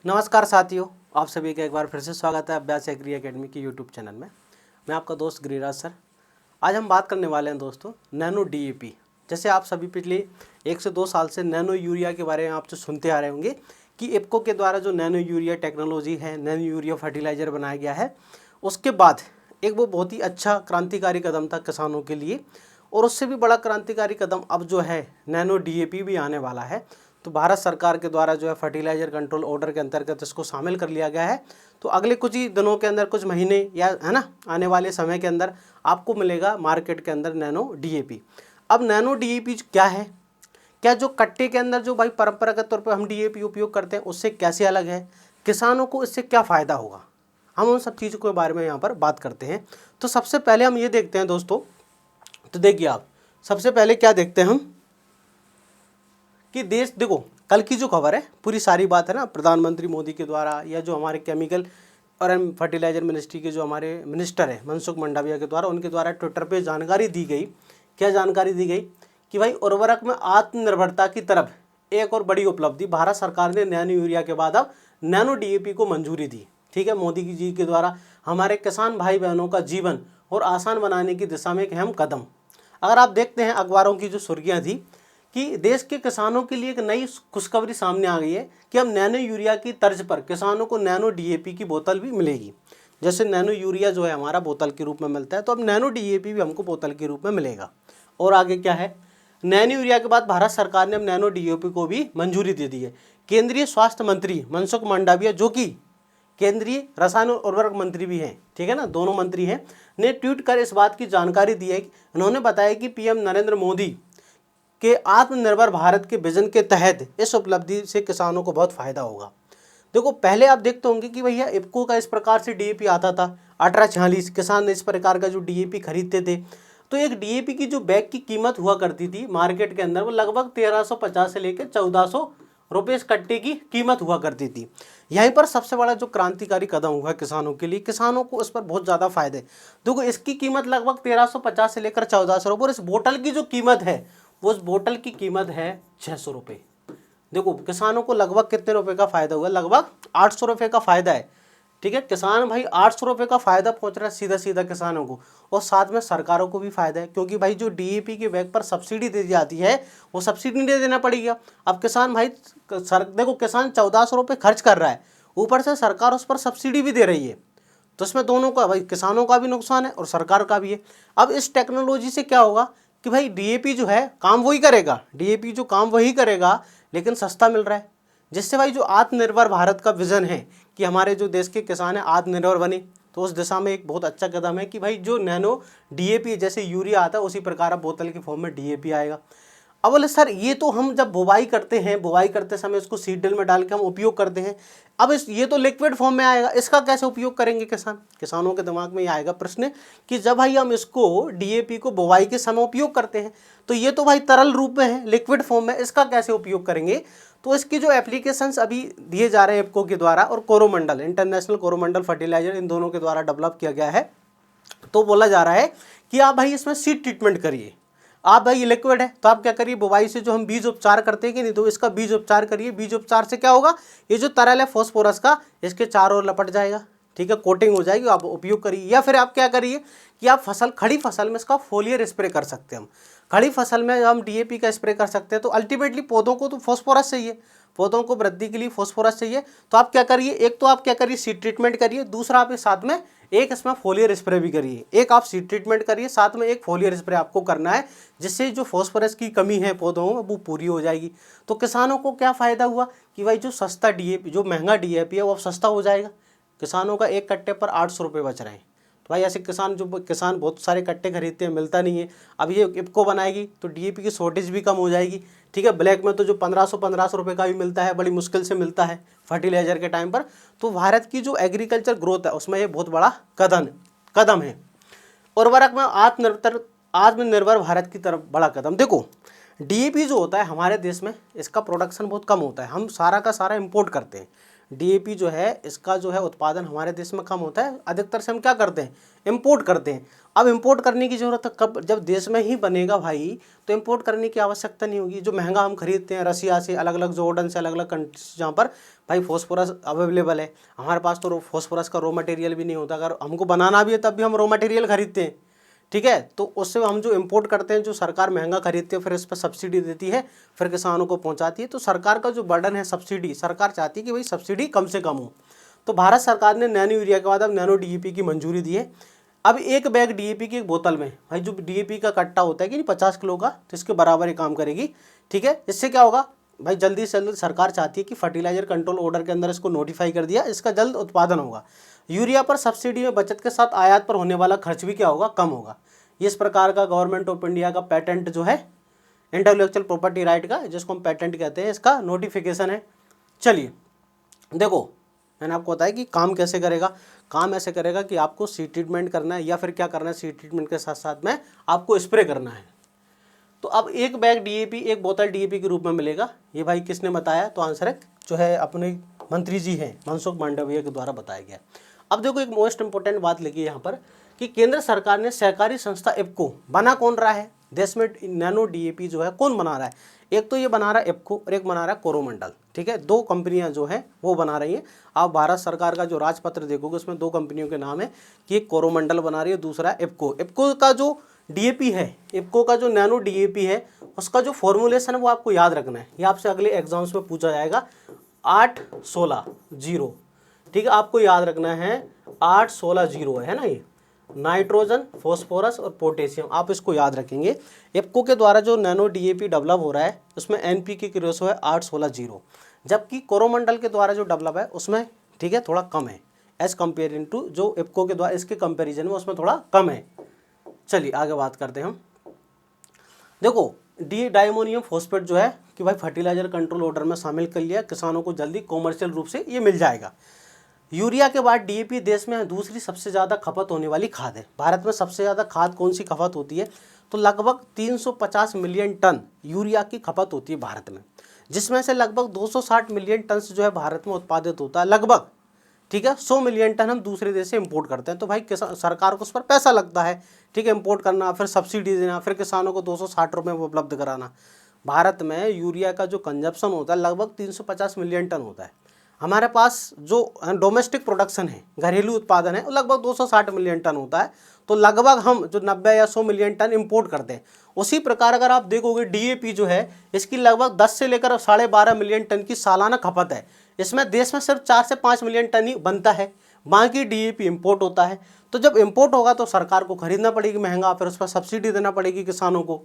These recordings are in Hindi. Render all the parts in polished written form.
नमस्कार साथियों, आप सभी का एक बार फिर से स्वागत है अभ्यास एग्री एकेडमी के यूट्यूब चैनल में। मैं आपका दोस्त गिरिराज सर। आज हम बात करने वाले हैं दोस्तों नैनो डीएपी। जैसे आप सभी पिछले 1 से 2 साल से नैनो यूरिया के बारे में आप जो सुनते आ रहे होंगे कि इफ्को के द्वारा जो नैनो यूरिया टेक्नोलॉजी है, नैनो यूरिया फर्टिलाइज़र बनाया गया है, उसके बाद एक वो बहुत ही अच्छा क्रांतिकारी कदम था किसानों के लिए। और उससे भी बड़ा क्रांतिकारी कदम अब जो है नैनो डीएपी भी आने वाला है। तो भारत सरकार के द्वारा जो है फर्टिलाइजर कंट्रोल ऑर्डर के अंतर्गत इसको शामिल कर लिया गया है। तो अगले कुछ ही दिनों के अंदर, कुछ महीने या है ना, आने वाले समय के अंदर आपको मिलेगा मार्केट के अंदर नैनो डीएपी। अब नैनो डीएपी क्या है, क्या जो कट्टे के अंदर जो भाई परंपरागत तौर पर हम डीएपी उपयोग करते हैं उससे कैसे अलग है, किसानों को इससे क्या फ़ायदा होगा, हम उन सब चीज़ों के बारे में यहाँ पर बात करते हैं। तो सबसे पहले हम ये देखते हैं दोस्तों, तो देखिए आप सबसे पहले क्या देखते हैं हम कि देश, देखो कल की जो खबर है पूरी सारी बात है ना, प्रधानमंत्री मोदी के द्वारा या जो हमारे केमिकल और फर्टिलाइजर मिनिस्ट्री के जो हमारे मिनिस्टर है मनसुख मंडाविया के द्वारा, उनके द्वारा ट्विटर पे जानकारी दी गई। क्या जानकारी दी गई कि भाई उर्वरक में आत्मनिर्भरता की तरफ एक और बड़ी उपलब्धि, भारत सरकार ने नैनो यूरिया के बाद अब नैनो डीएपी को मंजूरी दी। ठीक है, मोदी जी के द्वारा हमारे किसान भाई बहनों का जीवन और आसान बनाने की दिशा में एक अहम कदम। अगर आप देखते हैं अखबारों की जो सुर्खियाँ थी कि देश के किसानों के लिए एक नई खुशखबरी सामने आ गई है कि अब नैनो यूरिया की तर्ज पर किसानों को नैनो डीएपी की बोतल भी मिलेगी। जैसे नैनो यूरिया जो है हमारा बोतल के रूप में मिलता है, तो अब नैनो डीएपी भी हमको बोतल के रूप में मिलेगा। और आगे क्या है, नैनो यूरिया के बाद भारत सरकार ने अब नैनो डीएपी को भी मंजूरी दे दी है। केंद्रीय स्वास्थ्य मंत्री मनसुख मंडाविया, जो कि केंद्रीय रसायन और उर्वरक मंत्री भी हैं, ठीक है ना, दोनों मंत्री हैं, ने ट्वीट कर इस बात की जानकारी दी है। उन्होंने बताया कि पीएम नरेंद्र मोदी के आत्मनिर्भर भारत के विजन के तहत इस उपलब्धि से किसानों को बहुत फायदा होगा। देखो पहले आप देखते होंगे कि भैया इफ्को का इस प्रकार से डीएपी आता था 1846, किसान इस प्रकार का जो डीएपी खरीदते थे। तो एक डीएपी की जो बैग की कीमत हुआ करती थी मार्केट के अंदर, वो लगभग 1350 से लेकर 1400 रुपये इस कट्टे की कीमत हुआ करती थी। यहीं पर सबसे बड़ा जो क्रांतिकारी कदम हुआ किसानों के लिए, किसानों को इस पर बहुत ज़्यादा फायदे। देखो इसकी कीमत लगभग 1350 से लेकर 1400 रुपये, और इस बोतल की जो कीमत है वो, उस बोतल की कीमत है 600 रुपये। देखो किसानों को लगभग कितने रुपए का फायदा हुआ, लगभग 800 रुपये का फायदा है। ठीक है, किसान भाई 800 रुपये का फायदा पहुंच रहा है सीधा सीधा किसानों को, और साथ में सरकारों को भी फायदा है, क्योंकि भाई जो डीएपी के बैग पर सब्सिडी दी जाती है वो सब्सिडी नहीं देना पड़ेगा। अब किसान भाई देखो किसान 1400 रुपये खर्च कर रहा है, ऊपर से सरकार उस पर सब्सिडी भी दे रही है, तो इसमें दोनों का, भाई किसानों का भी नुकसान है और सरकार का भी है। अब इस टेक्नोलॉजी से क्या होगा कि भाई डीएपी जो है काम वही करेगा, डीएपी जो काम वही करेगा, लेकिन सस्ता मिल रहा है, जिससे भाई जो आत्मनिर्भर भारत का विजन है कि हमारे जो देश के किसान हैं आत्मनिर्भर बने, तो उस दिशा में एक बहुत अच्छा कदम है कि भाई जो नैनो डीएपी, जैसे यूरिया आता है उसी प्रकार अब बोतल के फॉर्म में डीएपी आएगा। अब बोले सर ये तो हम जब बुवाई करते हैं, बुवाई करते समय इसको सीड ड्रिल में डाल के हम उपयोग करते हैं, अब ये तो लिक्विड फॉर्म में आएगा, इसका कैसे उपयोग करेंगे किसानों के दिमाग में ये आएगा प्रश्न कि जब भाई हम इसको डीएपी को बुवाई के समय उपयोग करते हैं तो ये तो भाई तरल रूप में है, लिक्विड फॉर्म में, इसका कैसे उपयोग करेंगे। तो इसकी जो एप्लीकेशंस अभी दिए जा रहे हैं इफ्को के द्वारा और कोरोमंडल, इंटरनेशनल कोरोमंडल फर्टिलाइजर, इन दोनों के द्वारा डेवलप किया गया है। तो बोला जा रहा है कि आप भाई इसमें सीड ट्रीटमेंट करिए। आप भाई ये लिक्विड है तो आप क्या करिए, बुवाई से जो हम बीज उपचार करते हैं कि नहीं, तो इसका बीज उपचार करिए। बीज उपचार से क्या होगा, ये जो तरल है फॉस्फोरस का, इसके चारों ओर लपट जाएगा, ठीक है, कोटिंग हो जाएगी, आप उपयोग करिए। या फिर आप क्या करिए कि आप खड़ी फसल में इसका फोलियर स्प्रे कर सकते हैं। हम खड़ी फसल में हम डीएपी का स्प्रे कर सकते हैं। तो अल्टीमेटली पौधों को तो फॉस्फोरस चाहिए, पौधों को वृद्धि के लिए फॉस्फोरस चाहिए। तो आप क्या करिए, एक तो आप क्या करिए सीड ट्रीटमेंट करिए, दूसरा आप इस साथ में एक इसमें फोलियर स्प्रे भी करिए। एक आप सीड ट्रीटमेंट करिए, साथ में एक फोलियर स्प्रे आपको करना है, जिससे जो फॉस्फोरस की कमी है पौधों में वो पूरी हो जाएगी। तो किसानों को क्या फ़ायदा हुआ कि भाई जो सस्ता डीएपी, जो महंगा डीएपी है वो अब सस्ता हो जाएगा। किसानों का एक कट्टे पर 800 रुपये बच रहे हैं। तो भाई ऐसे किसान बहुत सारे कट्टे खरीदते हैं, मिलता नहीं है। अब ये इफ्को बनाएगी तो डीएपी की शॉर्टेज भी कम हो जाएगी। ठीक है, ब्लैक में तो जो 1500 रुपये का भी मिलता है, बड़ी मुश्किल से मिलता है फर्टिलाइजर के टाइम पर। तो भारत की जो एग्रीकल्चर ग्रोथ है उसमें ये बहुत बड़ा कदम है। उर्वरक में आत्मनिर्भर भारत की तरफ बड़ा कदम। देखो डीएपी जो होता है हमारे देश में, इसका प्रोडक्शन बहुत कम होता है, हम सारा का सारा इंपोर्ट करते हैं। डीएपी जो है इसका जो है उत्पादन हमारे देश में कम होता है, अधिकतर से हम क्या करते हैं, इंपोर्ट करते हैं। अब इंपोर्ट करने की ज़रूरत है कब, जब देश में ही बनेगा भाई तो इंपोर्ट करने की आवश्यकता नहीं होगी। जो महंगा हम खरीदते हैं रसिया से, अलग अलग जॉर्डन से, अलग अलग कंट्रीज जहाँ पर भाई फॉस्फोरस अवेलेबल है, हमारे पास तो फॉस्फोरस का रॉ मटेरियल भी नहीं होता, अगर हमको बनाना भी है तब भी हम रॉ मटेरियल खरीदते हैं, ठीक है। तो उससे हम जो इंपोर्ट करते हैं, जो सरकार महंगा खरीदती है, फिर इस पर सब्सिडी देती है, फिर किसानों को पहुंचाती है। तो सरकार का जो बर्डन है सब्सिडी, सरकार चाहती है कि भाई सब्सिडी कम से कम हो। तो भारत सरकार ने नैनो यूरिया के बाद अब नैनो डीएपी की मंजूरी दी है। अब एक बैग डीएपी की एक बोतल में भाई जो डीएपी का कट्टा होता है कि नहीं 50 किलो का, तो इसके बराबर ही काम करेगी, ठीक है। इससे क्या होगा भाई, जल्दी से जल्दी सरकार चाहती है कि फर्टिलाइजर कंट्रोल ऑर्डर के अंदर इसको नोटिफाई कर दिया, इसका जल्द उत्पादन होगा। यूरिया पर सब्सिडी में बचत के साथ आयात पर होने वाला खर्च भी क्या होगा, कम होगा। इस प्रकार का गवर्नमेंट ऑफ इंडिया का पेटेंट जो है इंटेलेक्चुअल प्रॉपर्टी राइट का, जिसको हम पेटेंट कहते हैं, इसका नोटिफिकेशन है। चलिए देखो, मैंने आपको बताया कि काम कैसे करेगा। काम ऐसे करेगा कि आपको सीड ट्रीटमेंट करना है, या फिर क्या करना है, सीड ट्रीटमेंट के साथ साथ में आपको स्प्रे करना है। तो अब एक बैग डीएपी, एक बोतल डीएपी के रूप में मिलेगा। ये भाई किसने बताया, तो आंसर है जो है अपने मंत्री जी हैं, मनसुख मांडविया के द्वारा बताया गया। अब देखो एक मोस्ट इंपॉर्टेंट बात लिखी है यहाँ पर कि केंद्र सरकार ने सहकारी संस्था इफ्को, बना कौन रहा है देश में नैनो डीएपी जो है कौन बना रहा है, एक तो ये बना रहा है इफ्को और एक बना रहा है कोरोमंडल, ठीक है। दो कंपनियां जो है वो बना रही हैं। आप भारत सरकार का जो राजपत्र देखोगे उसमें दो कंपनियों के नाम है कि एक कोरोमंडल बना रही है, दूसरा है इफ्को। इफ्को का जो डीएपी है, इफ्को का जो नैनो डीएपी है, उसका जो फॉर्मुलेशन है वो आपको याद रखना है। ये आपसे अगले एग्जाम्स में पूछा जाएगा, 8-16-0, ठीक है। आपको याद रखना है 8-16-0 है ना, ये नाइट्रोजन, फॉस्फोरस और पोटेशियम, आप इसको याद रखेंगे। इफ्को के द्वारा जो नैनो डीएपी डेवलप हो रहा है उसमें एनपीके की रेशो है 8-16-0, जबकि कोरोमंडल के द्वारा जो डेवलप है उसमें, ठीक है, थोड़ा कम है एज कम्पेयरिंग टू जो इफ्को के द्वारा, इसके कंपेरिजन में उसमें थोड़ा कम है। चलिए आगे बात करते हैं हम। देखो डी डायमोनियम फॉस्फेट जो है कि भाई फर्टिलाइजर कंट्रोल ऑर्डर में शामिल कर लिया, किसानों को जल्दी कॉमर्शियल रूप से ये मिल जाएगा। यूरिया के बाद डीएपी देश में दूसरी सबसे ज़्यादा खपत होने वाली खाद है। भारत में सबसे ज़्यादा खाद कौन सी खपत होती है, तो लगभग 350 मिलियन टन यूरिया की खपत होती है भारत में, जिसमें से लगभग 260 मिलियन टन जो है भारत में उत्पादित होता है लगभग, ठीक है। 100 मिलियन टन हम दूसरे देश से इंपोर्ट करते हैं। तो भाई सरकार को उस पर पैसा लगता है, ठीक है, इंपोर्ट करना, फिर सब्सिडी देना, फिर किसानों को 260 रुपये में उपलब्ध कराना। भारत में यूरिया का जो कंजप्शन होता है लगभग 350 मिलियन टन होता है। हमारे पास जो डोमेस्टिक प्रोडक्शन है, घरेलू उत्पादन है, वो लगभग 260 मिलियन टन होता है। तो लगभग हम जो 90 या 100 मिलियन टन इंपोर्ट करते हैं। उसी प्रकार अगर आप देखोगे डीएपी जो है, इसकी लगभग 10 से लेकर 12.5 मिलियन टन की सालाना खपत है। इसमें देश में सिर्फ 4 से 5 मिलियन टन ही बनता है, बाकी डीएपी इंपोर्ट होता है। तो जब इंपोर्ट होगा तो सरकार को खरीदना पड़ेगी महंगा, फिर उस पर सब्सिडी देना पड़ेगी किसानों को।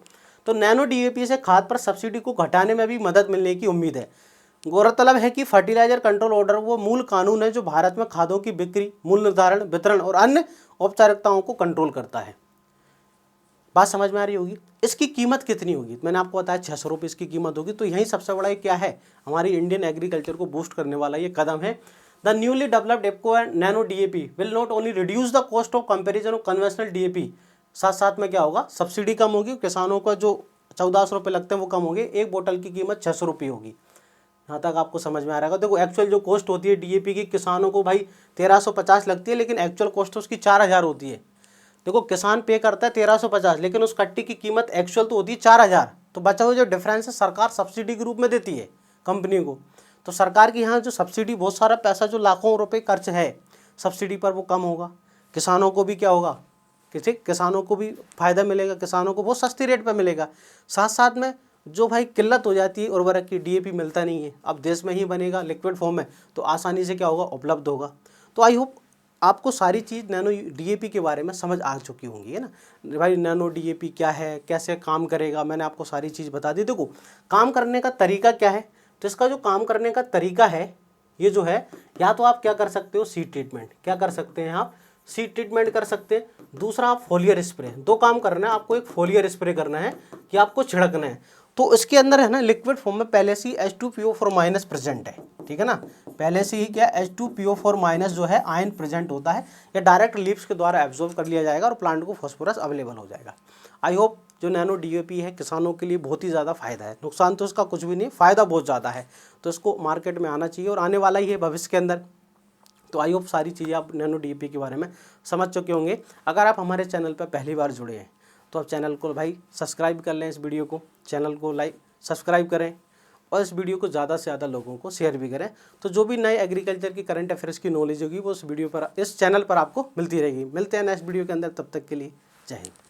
तो नैनो डीएपी से खाद पर सब्सिडी को घटाने में भी मदद मिलने की उम्मीद है। गौरतलब है कि फर्टिलाइजर कंट्रोल ऑर्डर वो मूल कानून है जो भारत में खादों की बिक्री, मूल्य निर्धारण, वितरण और अन्य औपचारिकताओं को कंट्रोल करता है। बात समझ में आ रही होगी। इसकी कीमत कितनी होगी, मैंने आपको बताया 600 रुपये इसकी कीमत होगी। तो यही सबसे बड़ा क्या है, हमारी इंडियन एग्रीकल्चर को बूस्ट करने वाला ये कदम है। The newly developed IFFCO and nano DAP will not only reduce the cost of comparison of conventional DAP, साथ साथ में क्या होगा, सब्सिडी कम होगी, किसानों का जो 1400 रुपये लगते हैं वो कम होंगे, एक बोतल की कीमत 600 रुपये होगी। यहाँ तक आपको समझ में आ रहा है। देखो एक्चुअल जो कॉस्ट होती है डीएपी की, किसानों को भाई 1350 लगती है, लेकिन एक्चुअल कॉस्ट उसकी 4000 होती है। देखो किसान पे करता है 1350, लेकिन उस कट्टी की कीमत एक्चुअल तो होती है 4000। तो बचा हुआ जो डिफरेंस है सरकार सब्सिडी के रूप में देती है कंपनी को। तो सरकार की यहाँ जो सब्सिडी, बहुत सारा पैसा जो लाखों रुपए खर्च है सब्सिडी पर, वो कम होगा। किसानों को भी क्या होगा, किसानों को भी फायदा मिलेगा, किसानों को बहुत सस्ती रेट पर मिलेगा। साथ साथ में जो भाई किल्लत हो जाती है उर्वरक की, डीएपी मिलता नहीं है, अब देश में ही बनेगा लिक्विड फॉर्म में, तो आसानी से क्या होगा, उपलब्ध होगा। तो आई होप आपको सारी चीज़ नैनो डीएपी के बारे में समझ आ चुकी होंगी, है ना भाई। नैनो डीएपी क्या है, कैसे काम करेगा, मैंने आपको सारी चीज़ बता दी। देखो काम करने का तरीका क्या है, तो इसका जो काम करने का तरीका है ये जो है, या तो आप क्या कर सकते हो, सीड ट्रीटमेंट, क्या कर सकते हैं आप, सीड ट्रीटमेंट कर सकते हैं। दूसरा आप फोलियर स्प्रे, दो काम करना है आपको, एक फोलियर स्प्रे करना है कि आपको छिड़कना है। तो इसके अंदर है ना लिक्विड फॉर्म में पहले से ही H2PO4- प्रेजेंट है, ठीक है ना, पहले से ही क्या H2PO4- जो है आयन प्रेजेंट होता है, या डायरेक्ट लीव्स के द्वारा एब्जॉर्ब कर लिया जाएगा और प्लांट को फॉस्फोरस अवेलेबल हो जाएगा। आई होप जो नैनो डीएपी है किसानों के लिए बहुत ही ज़्यादा फायदा है, नुकसान तो इसका कुछ भी नहीं, फ़ायदा बहुत ज़्यादा है। तो इसको मार्केट में आना चाहिए और आने वाला ही है भविष्य के अंदर। तो आई होप सारी चीज़ें आप नैनो डीएपी के बारे में समझ चुके होंगे। अगर आप हमारे चैनल पर पहली बार जुड़े हैं तो आप चैनल को भाई सब्सक्राइब कर लें, इस वीडियो को चैनल को लाइक सब्सक्राइब करें और इस वीडियो को ज़्यादा से ज़्यादा लोगों को शेयर भी करें। तो जो भी नए एग्रीकल्चर की करंट अफेयर्स की नॉलेज होगी वो इस वीडियो पर, इस चैनल पर आपको मिलती रहेगी। मिलते हैं नेक्स्ट वीडियो के अंदर, तब तक के लिए जय हिंद।